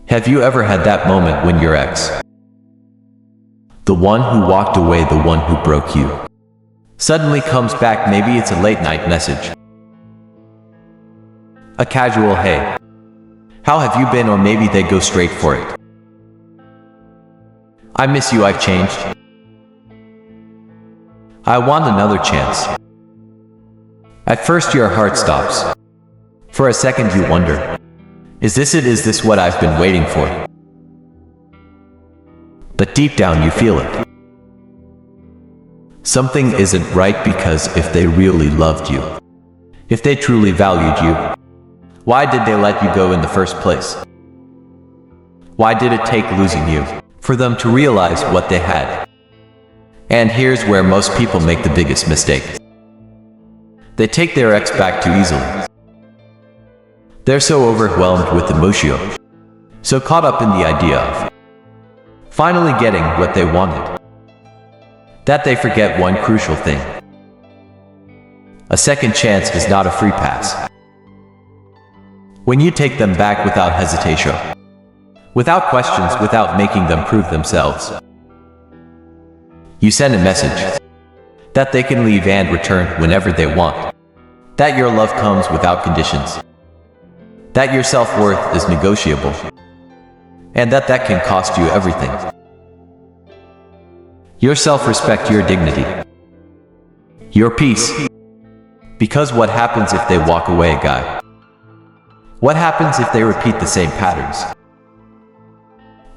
Have you ever had that moment when your ex, the one who walked away, the one who broke you, suddenly comes back? Maybe it's a late night message, a casual "hey, how have you been?" or maybe they go straight for it. "I miss you, I've changed. I want another chance." At first your heart stops. For a second you wonder, is this it? Is this what I've been waiting for? But deep down you feel it. Something isn't right, because if they really loved you, if they truly valued you, why did they let you go in the first place? Why did it take losing you for them to realize what they had? And here's where most people make the biggest mistake. They take their ex back too easily. They're so overwhelmed with emotion, so caught up in the idea of finally getting what they wanted, that they forget one crucial thing. A second chance is not a free pass. When you take them back without hesitation, without questions, without making them prove themselves, you send a message that they can leave and return whenever they want, that your love comes without conditions, that your self-worth is negotiable, and that can cost you everything. Your self-respect, your dignity, your peace. Because what happens if they walk away, guy? What happens if they repeat the same patterns?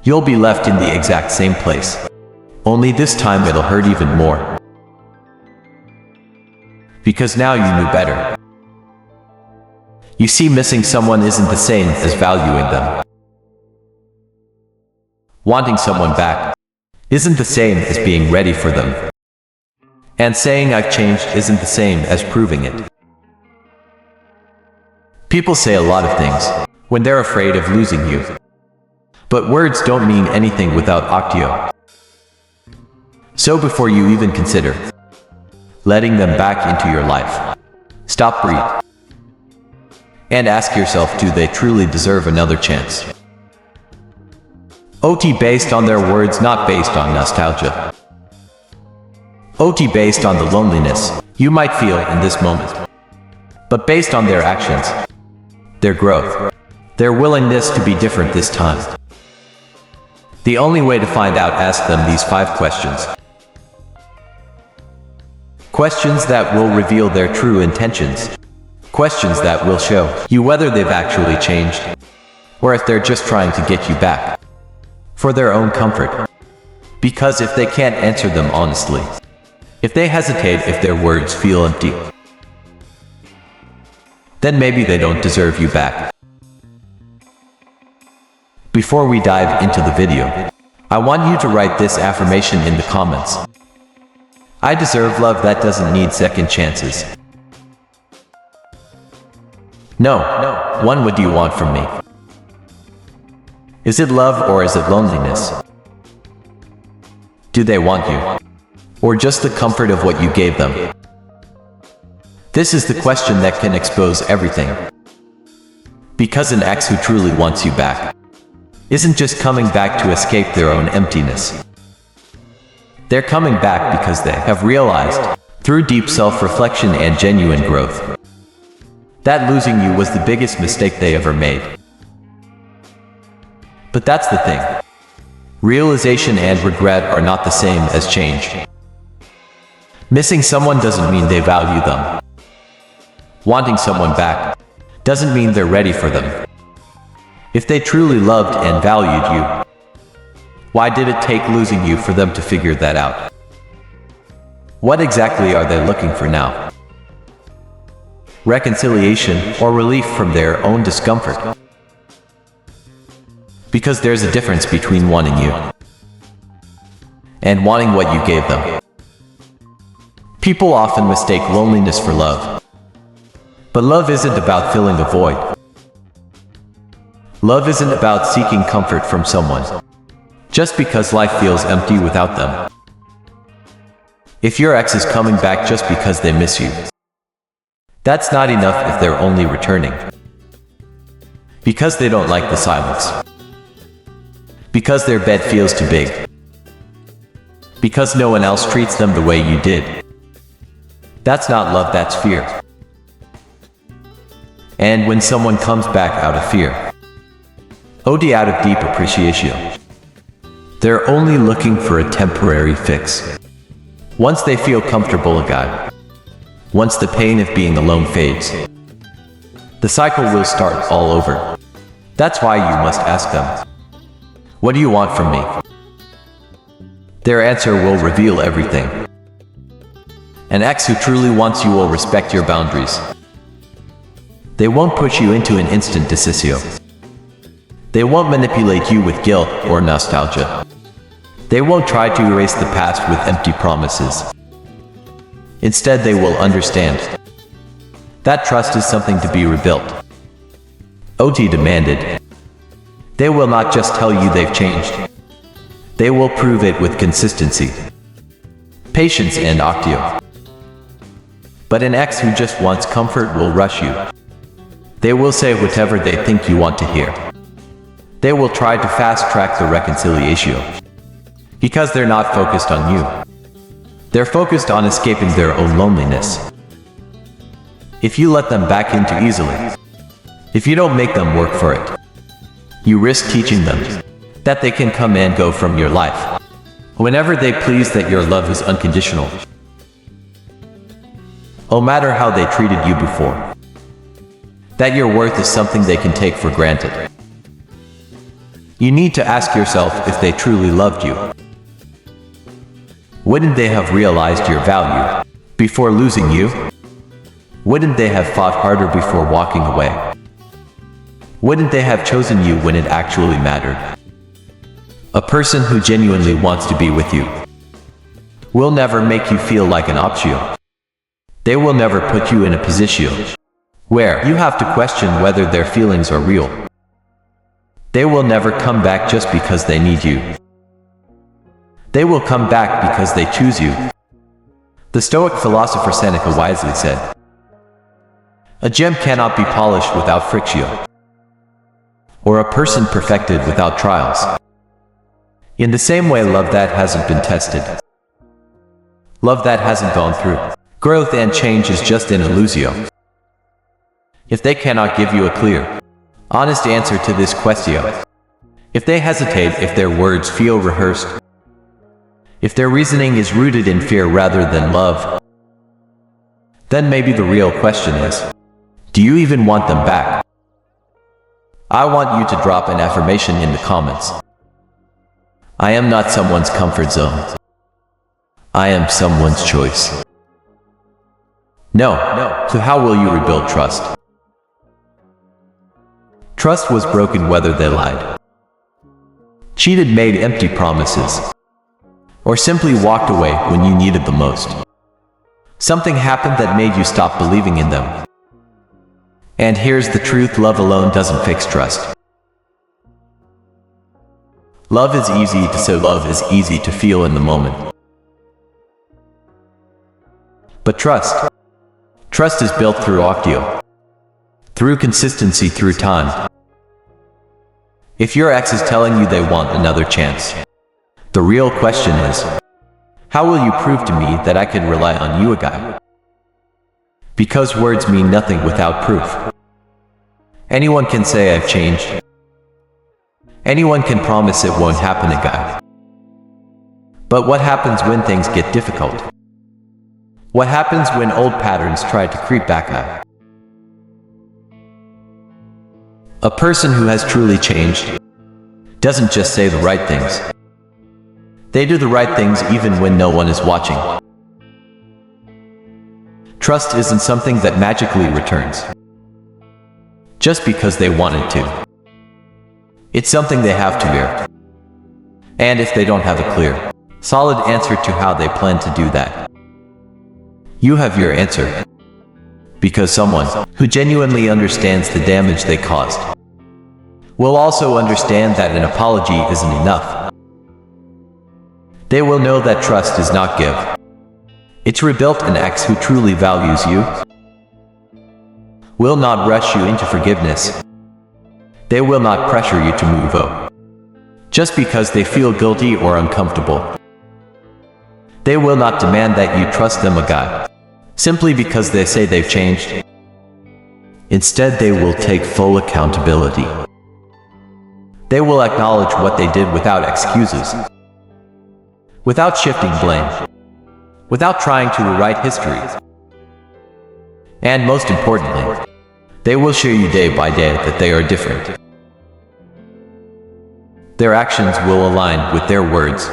You'll be left in the exact same place, only this time it'll hurt even more. Because now you knew better. You see, missing someone isn't the same as valuing them. Wanting someone back isn't the same as being ready for them. And saying "I've changed" isn't the same as proving it. People say a lot of things when they're afraid of losing you. But words don't mean anything without action. So before you even consider letting them back into your life, stop, breathe, and ask yourself, do they truly deserve another chance? OT based on their words, not based on nostalgia. OT based on the loneliness you might feel in this moment, but based on their actions, their growth, their willingness to be different this time. The only way to find out, ask them these 5 questions. Questions that will reveal their true intentions. Questions that will show you whether they've actually changed, or if they're just trying to get you back for their own comfort. Because if they can't answer them honestly, if they hesitate, if their words feel empty, then maybe they don't deserve you back. Before we dive into the video, I want you to write this affirmation in the comments. I deserve love that doesn't need second chances. No. What do you want from me? Is it love or is it loneliness? Do they want you, or just the comfort of what you gave them? This is the question that can expose everything. Because an ex who truly wants you back isn't just coming back to escape their own emptiness. They're coming back because they have realized, through deep self-reflection and genuine growth, that losing you was the biggest mistake they ever made. But that's the thing. Realization and regret are not the same as change. Missing someone doesn't mean they value them. Wanting someone back doesn't mean they're ready for them. If they truly loved and valued you, why did it take losing you for them to figure that out? What exactly are they looking for now? Reconciliation or relief from their own discomfort? Because there's a difference between wanting you and wanting what you gave them. People often mistake loneliness for love. But love isn't about filling a void. Love isn't about seeking comfort from someone just because life feels empty without them. If your ex is coming back just because they miss you, that's not enough if they're only returning because they don't like the silence. Because their bed feels too big. Because no one else treats them the way you did. That's not love, that's fear. And when someone comes back out of fear, OD out of deep appreciation, they're only looking for a temporary fix. Once they feel comfortable again, once the pain of being alone fades, the cycle will start all over. That's why you must ask them, what do you want from me? Their answer will reveal everything. An ex who truly wants you will respect your boundaries. They won't push you into an instant decision. They won't manipulate you with guilt or nostalgia. They won't try to erase the past with empty promises. Instead, they will understand. That trust is something to be rebuilt. OT demanded. They will not just tell you they've changed. They will prove it with consistency, patience and octio. But an ex who just wants comfort will rush you. They will say whatever they think you want to hear. They will try to fast-track the reconciliation. Because they're not focused on you. They're focused on escaping their own loneliness. If you let them back into easily, if you don't make them work for it, you risk teaching them that they can come and go from your life whenever they please, that your love is unconditional. No matter how they treated you before, that your worth is something they can take for granted. You need to ask yourself if they truly loved you. Wouldn't they have realized your value before losing you? Wouldn't they have fought harder before walking away? Wouldn't they have chosen you when it actually mattered? A person who genuinely wants to be with you will never make you feel like an option. They will never put you in a position where you have to question whether their feelings are real. They will never come back just because they need you. They will come back because they choose you. The Stoic philosopher Seneca wisely said, "A gem cannot be polished without friction, or a person perfected without trials." In the same way, love that hasn't been tested, love that hasn't gone through growth and change is just an illusion. If they cannot give you a clear, honest answer to this question, if they hesitate, if their words feel rehearsed, if their reasoning is rooted in fear rather than love, then maybe the real question is, do you even want them back? I want you to drop an affirmation in the comments. I am not someone's comfort zone. I am someone's choice. No. So how will you rebuild trust? Trust was broken whether they lied, cheated, made empty promises, or simply walked away when you needed them most. Something happened that made you stop believing in them. And here's the truth, love alone doesn't fix trust. Love is easy to say, love is easy to feel in the moment. But trust is built through octio, through consistency, through time. If your ex is telling you they want another chance, the real question is, how will you prove to me that I can rely on you again? Because words mean nothing without proof. Anyone can say I've changed. Anyone can promise it won't happen again. But what happens when things get difficult? What happens when old patterns try to creep back up? A person who has truly changed doesn't just say the right things. They do the right things even when no one is watching. Trust isn't something that magically returns just because they want it to. It's something they have to earn. And if they don't have a clear, solid answer to how they plan to do that, you have your answer. Because someone who genuinely understands the damage they caused will also understand that an apology isn't enough. They will know that trust is not give. It's rebuilt. An ex who truly values you will not rush you into forgiveness. They will not pressure you to move on just because they feel guilty or uncomfortable. They will not demand that you trust them a guy, simply because they say they've changed. Instead, they will take full accountability. They will acknowledge what they did without excuses, without shifting blame, without trying to rewrite history. And most importantly, they will show you day by day that they are different. Their actions will align with their words.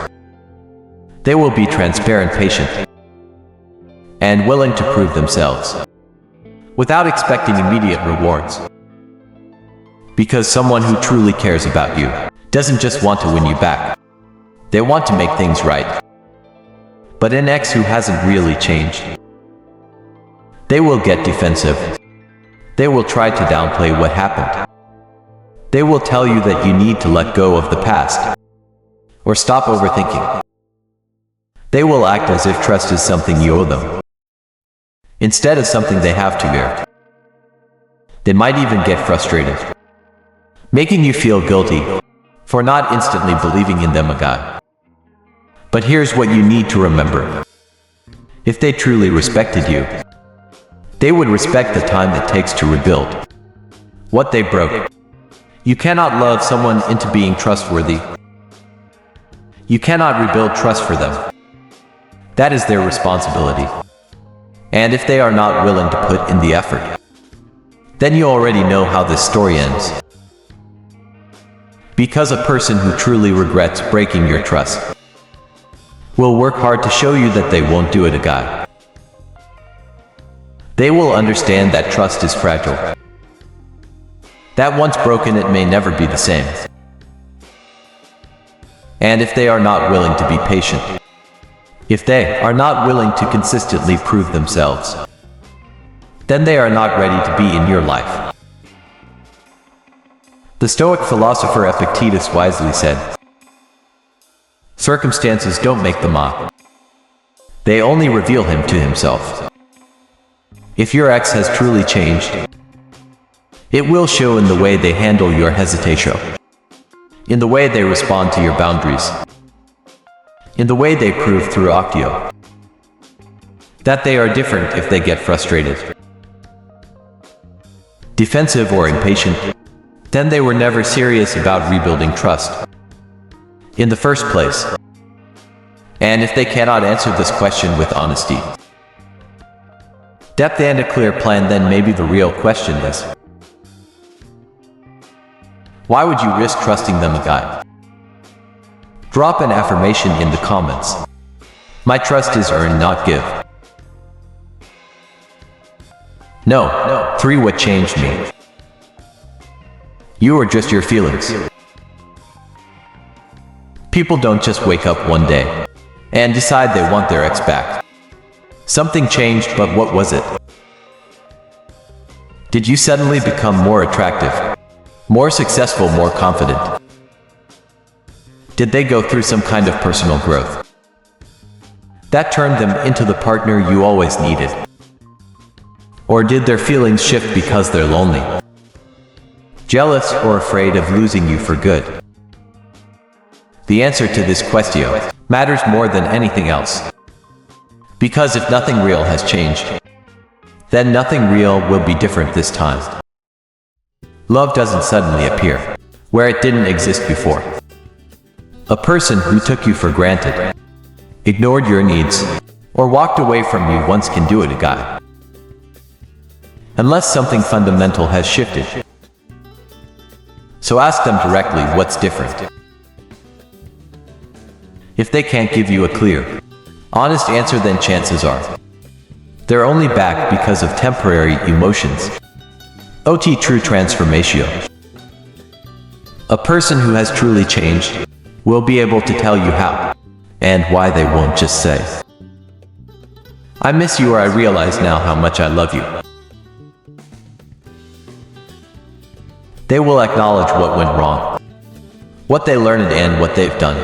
They will be transparent, patient, and willing to prove themselves, without expecting immediate rewards. Because someone who truly cares about you doesn't just want to win you back. They want to make things right. But an ex who hasn't really changed, they will get defensive. They will try to downplay what happened. They will tell you that you need to let go of the past, or stop overthinking. They will act as if trust is something you owe them, instead of something they have to earn. They might even get frustrated, making you feel guilty for not instantly believing in them a guy. But here's what you need to remember. If they truly respected you, they would respect the time it takes to rebuild what they broke. You cannot love someone into being trustworthy. You cannot rebuild trust for them. That is their responsibility. And if they are not willing to put in the effort, then you already know how this story ends. Because a person who truly regrets breaking your trust will work hard to show you that they won't do it a guy. They will understand that trust is fragile. That once broken, it may never be the same. And if they are not willing to be patient, if they are not willing to consistently prove themselves, then they are not ready to be in your life. The Stoic philosopher Epictetus wisely said, "Circumstances don't make the man. They only reveal him to himself." If your ex has truly changed, it will show in the way they handle your hesitation, in the way they respond to your boundaries, in the way they prove through octio that they are different if they get frustrated, defensive or impatient. Then they were never serious about rebuilding trust in the first place. And if they cannot answer this question with honesty, depth and a clear plan, then maybe the real question is, why would you risk trusting them a guy? Drop an affirmation in the comments. My trust is earn, not give. No. 3. What changed me? You are just your feelings. People don't just wake up one day and decide they want their ex back. Something changed, but what was it? Did you suddenly become more attractive, more successful, more confident? Did they go through some kind of personal growth that turned them into the partner you always needed? Or did their feelings shift because they're lonely, jealous, or afraid of losing you for good? The answer to this question matters more than anything else. Because if nothing real has changed, then nothing real will be different this time. Love doesn't suddenly appear where it didn't exist before. A person who took you for granted, ignored your needs, or walked away from you once can do it a guy. Unless something fundamental has shifted. So ask them directly what's different. If they can't give you a clear, honest answer, then chances are they're only back because of temporary emotions. OT true transformation. A person who has truly changed will be able to tell you how and why. They won't just say, "I miss you," or "I realize now how much I love you." They will acknowledge what went wrong, what they learned, and what they've done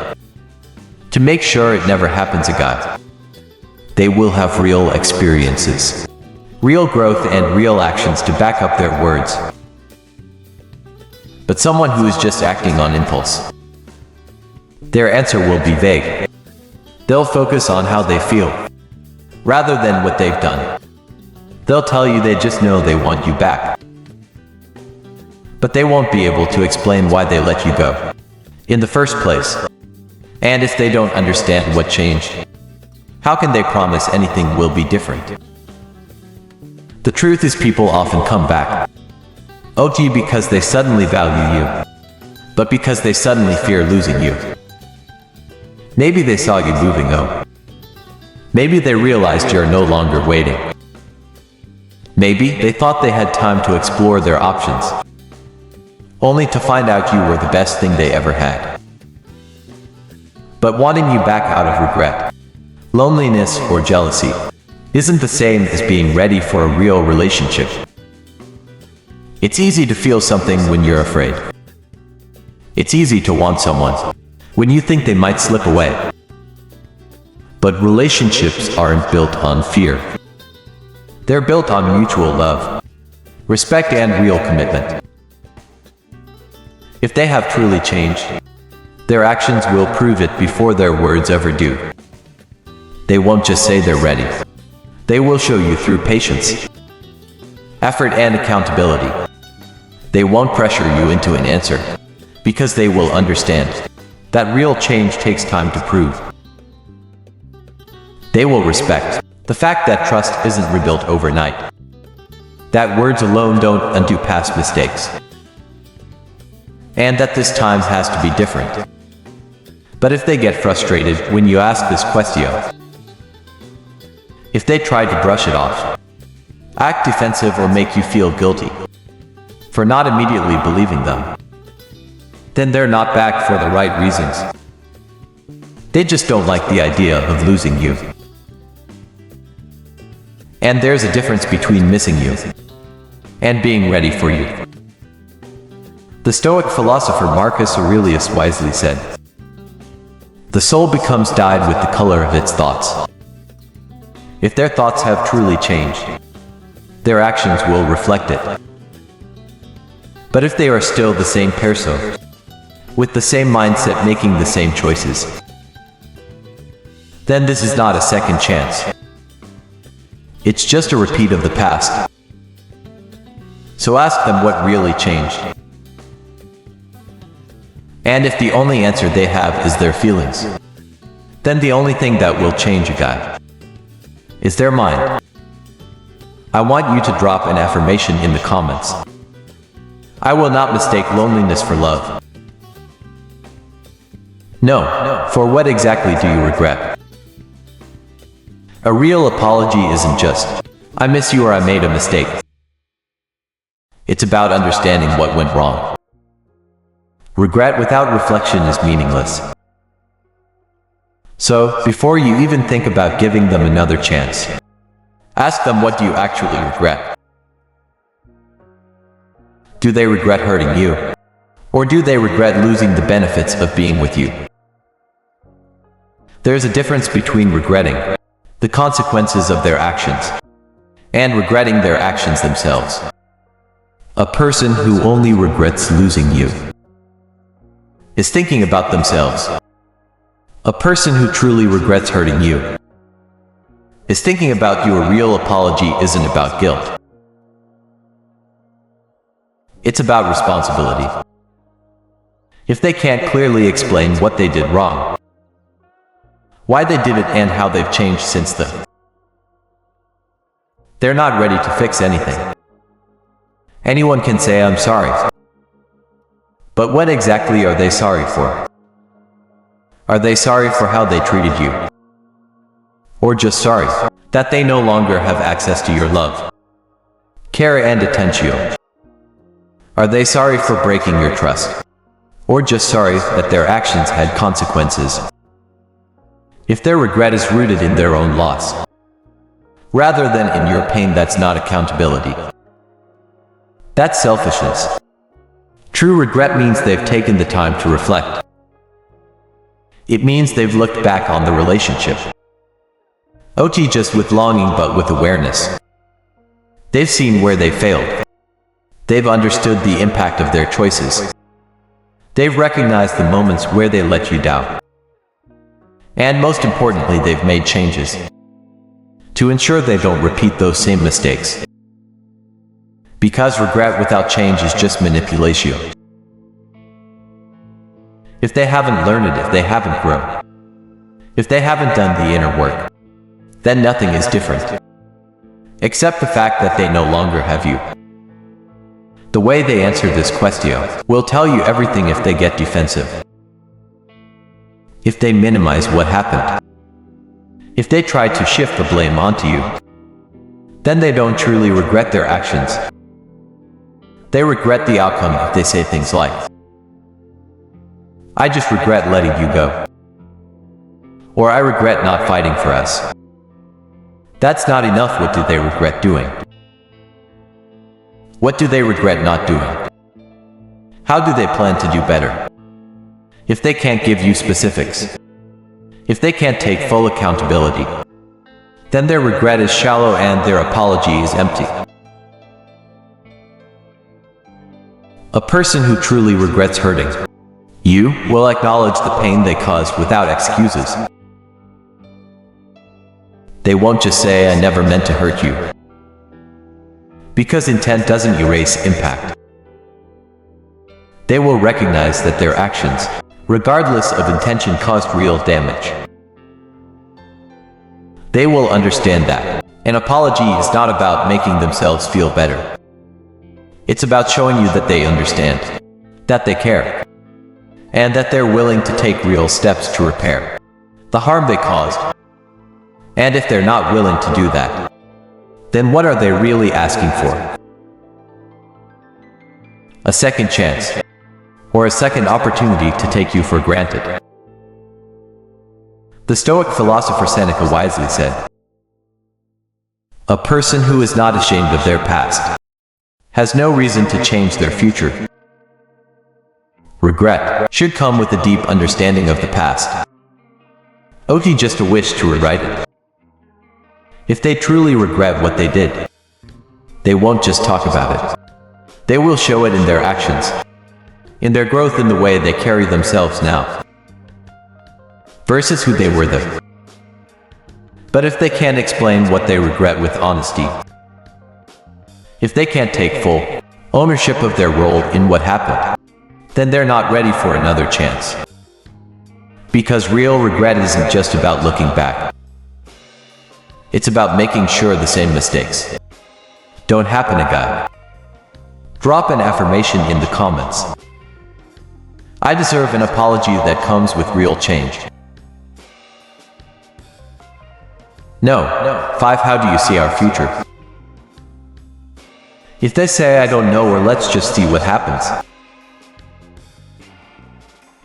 to make sure it never happens again. They will have real experiences, real growth, and real actions to back up their words. But someone who is just acting on impulse, Their answer will be vague. They'll focus on how they feel, rather than what they've done. They'll tell you they just know they want you back. But they won't be able to explain why they let you go in the first place. And if they don't understand what changed, how can they promise anything will be different? The truth is, people often come back, OT, because they suddenly value you, but because they suddenly fear losing you. Maybe they saw you moving on. Maybe they realized you're no longer waiting. Maybe they thought they had time to explore their options, only to find out you were the best thing they ever had. But wanting you back out of regret, loneliness, or jealousy isn't the same as being ready for a real relationship. It's easy to feel something when you're afraid. It's easy to want someone when you think they might slip away. But relationships aren't built on fear. They're built on mutual love, respect, and real commitment. If they have truly changed, their actions will prove it before their words ever do. They won't just say they're ready. They will show you through patience, effort, and accountability. They won't pressure you into an answer, because they will understand that real change takes time to prove. They will respect the fact that trust isn't rebuilt overnight, that words alone don't undo past mistakes, and that this time has to be different. But if they get frustrated when you ask this question, if they try to brush it off, act defensive, or make you feel guilty for not immediately believing them, then they're not back for the right reasons. They just don't like the idea of losing you. And there's a difference between missing you and being ready for you. The Stoic philosopher Marcus Aurelius wisely said, "The soul becomes dyed with the color of its thoughts." If their thoughts have truly changed, their actions will reflect it. But if they are still the same person, with the same mindset, making the same choices, then this is not a second chance. It's just a repeat of the past. So ask them what really changed. And if the only answer they have is their feelings, then the only thing that will change a guy is their mind. I want you to drop an affirmation in the comments. I will not mistake loneliness for love. No, for what exactly do you regret? A real apology isn't just, "I miss you" or "I made a mistake." It's about understanding what went wrong. Regret without reflection is meaningless. So, before you even think about giving them another chance, ask them, what do you actually regret? Do they regret hurting you? Or do they regret losing the benefits of being with you? There's a difference between regretting the consequences of their actions and regretting their actions themselves. A person who only regrets losing you is thinking about themselves. A person who truly regrets hurting you is thinking about you. A real apology isn't about guilt. It's about responsibility. If they can't clearly explain what they did wrong, why they did it, and how they've changed since then, they're not ready to fix anything. Anyone can say, "I'm sorry." But what exactly are they sorry for? Are they sorry for how they treated you? Or just sorry that they no longer have access to your love, care, and attention? Are they sorry for breaking your trust? Or just sorry that their actions had consequences? If their regret is rooted in their own loss, rather than in your pain, that's not accountability. That's selfishness. True regret means they've taken the time to reflect. It means they've looked back on the relationship. OT just with longing, but with awareness. They've seen where they failed. They've understood the impact of their choices. They've recognized the moments where they let you down. And most importantly, they've made changes to ensure they don't repeat those same mistakes. Because regret without change is just manipulation. If they haven't learned it, if they haven't grown, if they haven't done the inner work, then nothing is different. Except the fact that they no longer have you. The way they answer this question will tell you everything. If they get defensive, if they minimize what happened, if they try to shift the blame onto you, then they don't truly regret their actions. They regret the outcome if they say things like, "I just regret letting you go," or "I regret not fighting for us." That's not enough. What do they regret doing? What do they regret not doing? How do they plan to do better? If they can't give you specifics, if they can't take full accountability, then their regret is shallow and their apology is empty. A person who truly regrets hurting you will acknowledge the pain they caused without excuses. They won't just say, "I never meant to hurt you," because intent doesn't erase impact. They will recognize that their actions, regardless of intention, caused real damage. They will understand that an apology is not about making themselves feel better. It's about showing you that they understand, that they care, and that they're willing to take real steps to repair the harm they caused. And if they're not willing to do that, then what are they really asking for? A second chance, or a second opportunity to take you for granted. The Stoic philosopher Seneca wisely said, "A person who is not ashamed of their past has no reason to change their future." Regret should come with a deep understanding of the past, only just a wish to rewrite it. If they truly regret what they did, they won't just talk about it. They will show it in their actions, in their growth, in the way they carry themselves now, versus who they were then. But if they can't explain what they regret with honesty, if they can't take full ownership of their role in what happened, then they're not ready for another chance. Because real regret isn't just about looking back. It's about making sure the same mistakes don't happen again. Drop an affirmation in the comments. I deserve an apology that comes with real change. No. 5. How do you see our future? If they say, "I don't know," or "let's just see what happens,"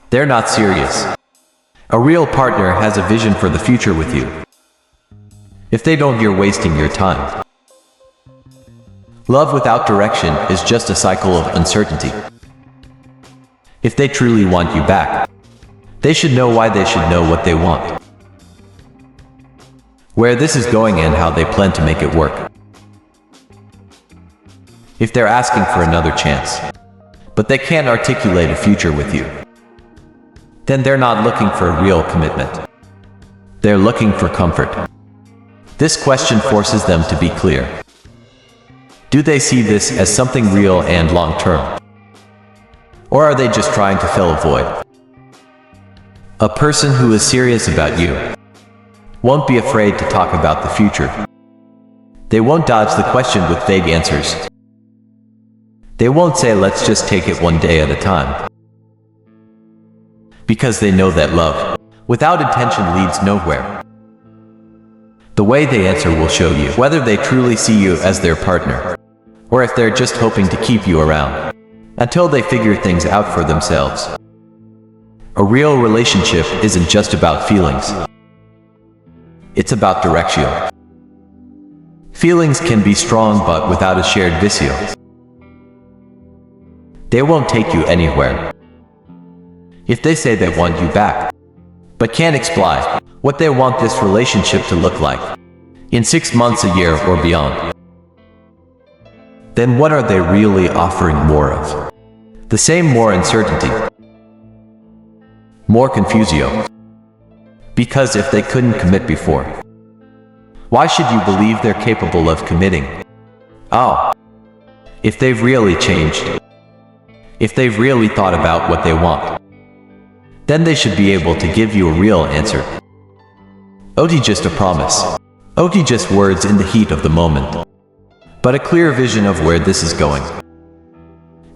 they're not serious. A real partner has a vision for the future with you. If they don't, you're wasting your time. Love without direction is just a cycle of uncertainty. If they truly want you back, they should know why, they should know what they want, where this is going, and how they plan to make it work. If they're asking for another chance, but they can't articulate a future with you, then they're not looking for a real commitment. They're looking for comfort. This question forces them to be clear. Do they see this as something real and long-term? Or are they just trying to fill a void? A person who is serious about you won't be afraid to talk about the future. They won't dodge the question with vague answers. They won't say, "Let's just take it one day at a time." Because they know that love without intention leads nowhere. The way they answer will show you whether they truly see you as their partner, or if they're just hoping to keep you around until they figure things out for themselves. A real relationship isn't just about feelings. It's about direction. Feelings can be strong, but without a shared vision, they won't take you anywhere. If they say they want you back, but can't explain what they want this relationship to look like in 6 months, a year, or beyond, then what are they really offering more of? The same, more uncertainty. more confuse you. Because if they couldn't commit before, why should you believe they're capable of committing? Oh, if they've really changed, if they've really thought about what they want, then they should be able to give you a real answer. OT just a promise. OT just words in the heat of the moment. But a clear vision of where this is going,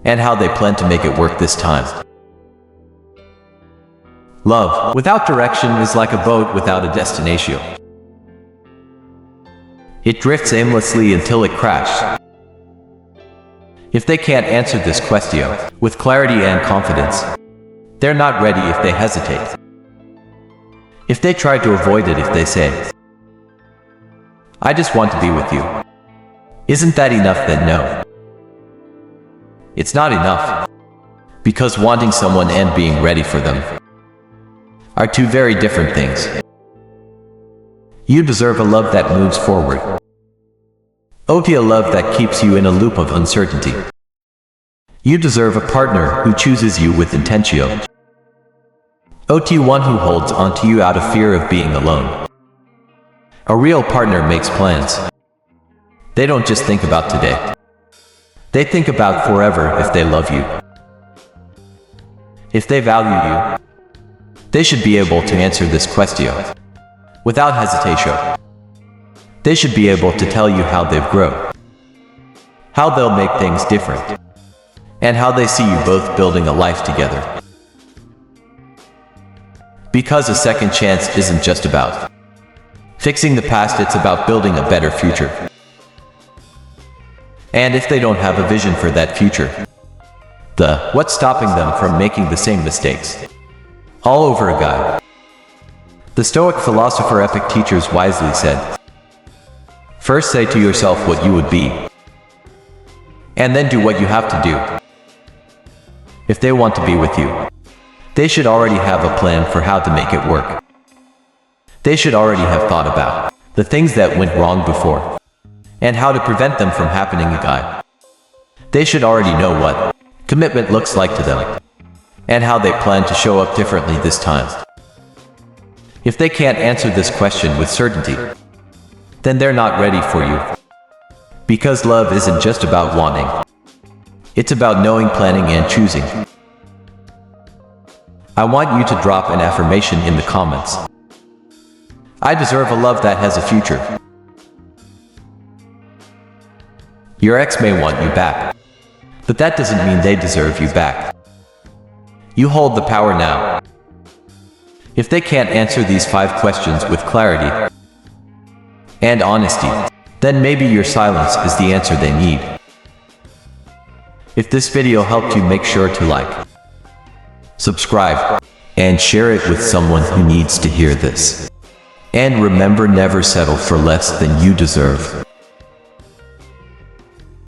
and how they plan to make it work this time. Love without direction is like a boat without a destination. It drifts aimlessly until it crashes. If they can't answer this question with clarity and confidence, they're not ready if they hesitate. If they try to avoid it, if they say, "I just want to be with you," isn't that enough? Then no. It's not enough. Because wanting someone and being ready for them are two very different things. You deserve a love that moves forward. OT, a love that keeps you in a loop of uncertainty. You deserve a partner who chooses you with intention. OT, one who holds onto you out of fear of being alone. A real partner makes plans. They don't just think about today. They think about forever if they love you. If they value you, they should be able to answer this question without hesitation. They should be able to tell you how they've grown, how they'll make things different, and how they see you both building a life together. Because a second chance isn't just about fixing the past, it's about building a better future. And if they don't have a vision for that future, what's stopping them from making the same mistakes all over again? The Stoic philosopher Epictetus wisely said, "First say to yourself what you would be, and then do what you have to do." If they want to be with you, they should already have a plan for how to make it work. They should already have thought about the things that went wrong before, and how to prevent them from happening again. They should already know what commitment looks like to them, and how they plan to show up differently this time. If they can't answer this question with certainty, then they're not ready for you. Because love isn't just about wanting. It's about knowing, planning, and choosing. I want you to drop an affirmation in the comments. I deserve a love that has a future. Your ex may want you back, but that doesn't mean they deserve you back. You hold the power now. If they can't answer these 5 questions with clarity and honesty, then maybe your silence is the answer they need. If this video helped you, make sure to like, subscribe, and share it with someone who needs to hear this. And remember, never settle for less than you deserve.